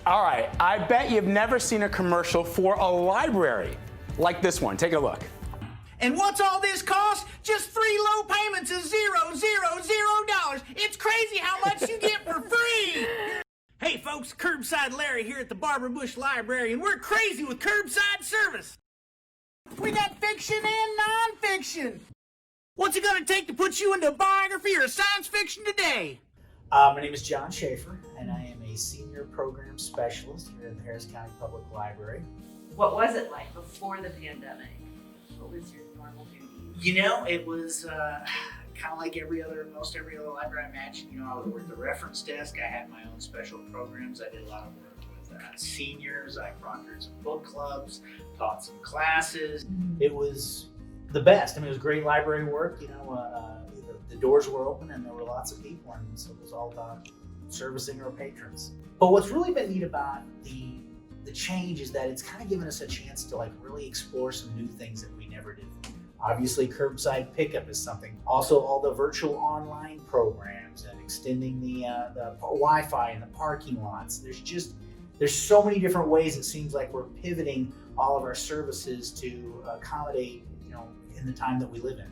All right, I bet you've never seen a commercial for a library like this one. Take a look. And what's all this cost? Just 3 low payments of $0. It's crazy how much you get for free. Hey folks, Curbside Larry here at the Barber Bush Library, and we're crazy with curbside service. We got fiction and non-fiction. What's it gonna take to put you into a biography or a science fiction today? My name is John Schaffer, and I am a senior program specialist here at the Harris County Public Library. What was it like before the pandemic? What was your normal duties? You know, it was kind of like most every other library I imagine. You know, I would work the reference desk. I had my own special programs. I did a lot of work with seniors. I proctored some book clubs, taught some classes. It was the best. I mean, it was great library work. You know, the doors were open and there were lots of people, and so it was all about servicing our patrons. But what's really been neat about the change is that it's kind of given us a chance to like really explore some new things that we never did. Obviously, curbside pickup is something. Also, all the virtual online programs and extending the Wi-Fi in the parking lots. There's so many different ways. It seems like we're pivoting all of our services to accommodate, you know, in the time that we live in.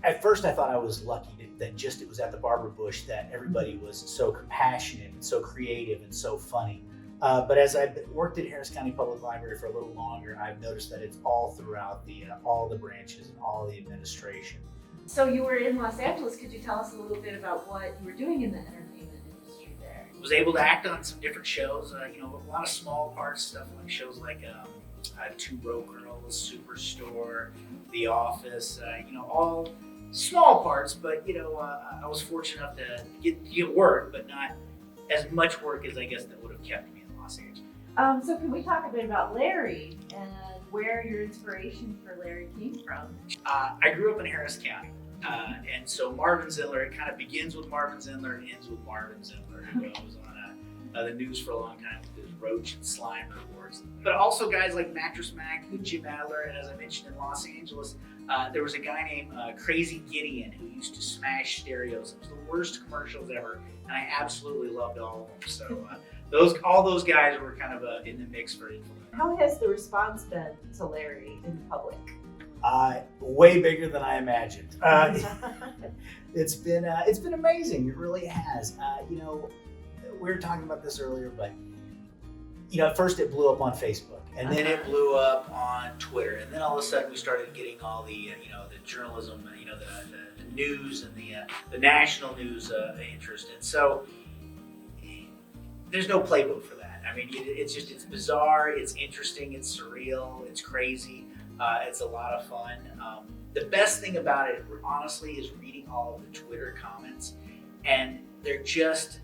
At first, I thought I was lucky that just it was at the Barber Bush that everybody was so compassionate and so creative and so funny. But as I've worked at Harris County Public Library for a little longer, I've noticed that it's all throughout all the branches and all the administration. So you were in Los Angeles. Could you tell us a little bit about what you were doing in the entertainment industry there? I was able to act on some different shows, you know, a lot of small parts stuff, like shows like Two Broke Girls, Superstore, The Office, you know, all small parts, but you know, I was fortunate enough to get work, but not as much work as I guess that would have kept me in Los Angeles. So can we talk a bit about Larry and where your inspiration for Larry came from? I grew up in Harris County, and so Marvin Zindler, it kind of begins with Marvin Zindler and ends with Marvin Zindler, who was on the news for a long time with his roach and slime reports. But also guys like Mattress Mac, Jim Adler, and as I mentioned in Los Angeles, there was a guy named Crazy Gideon who used to smash stereos. It was the worst commercials ever, and I absolutely loved all of them. So all those guys were kind of in the mix for influence. How has the response been to Larry in public? Way bigger than I imagined. It's been amazing. It really has. You know, we were talking about this earlier, but you know, at first it blew up on Facebook, and then it blew up on Twitter, and then all of a sudden we started getting all the you know, the journalism, you know, the news and the national news interest, and so there's no playbook for that. I mean, it's bizarre, it's interesting, it's surreal, it's crazy, it's a lot of fun. The best thing about it, honestly, is reading all of the Twitter comments, and they're just,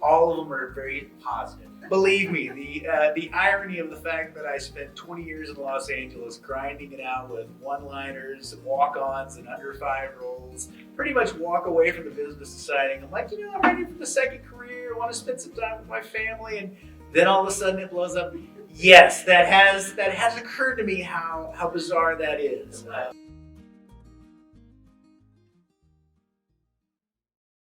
all of them are very positive. Believe me, the irony of the fact that I spent 20 years in Los Angeles grinding it out with one-liners and walk-ons and under 5 roles, pretty much walk away from the business deciding, I'm like, you know, I'm ready for the second career, I want to spend some time with my family, and then all of a sudden it blows up. Yes, that has occurred to me how bizarre that is.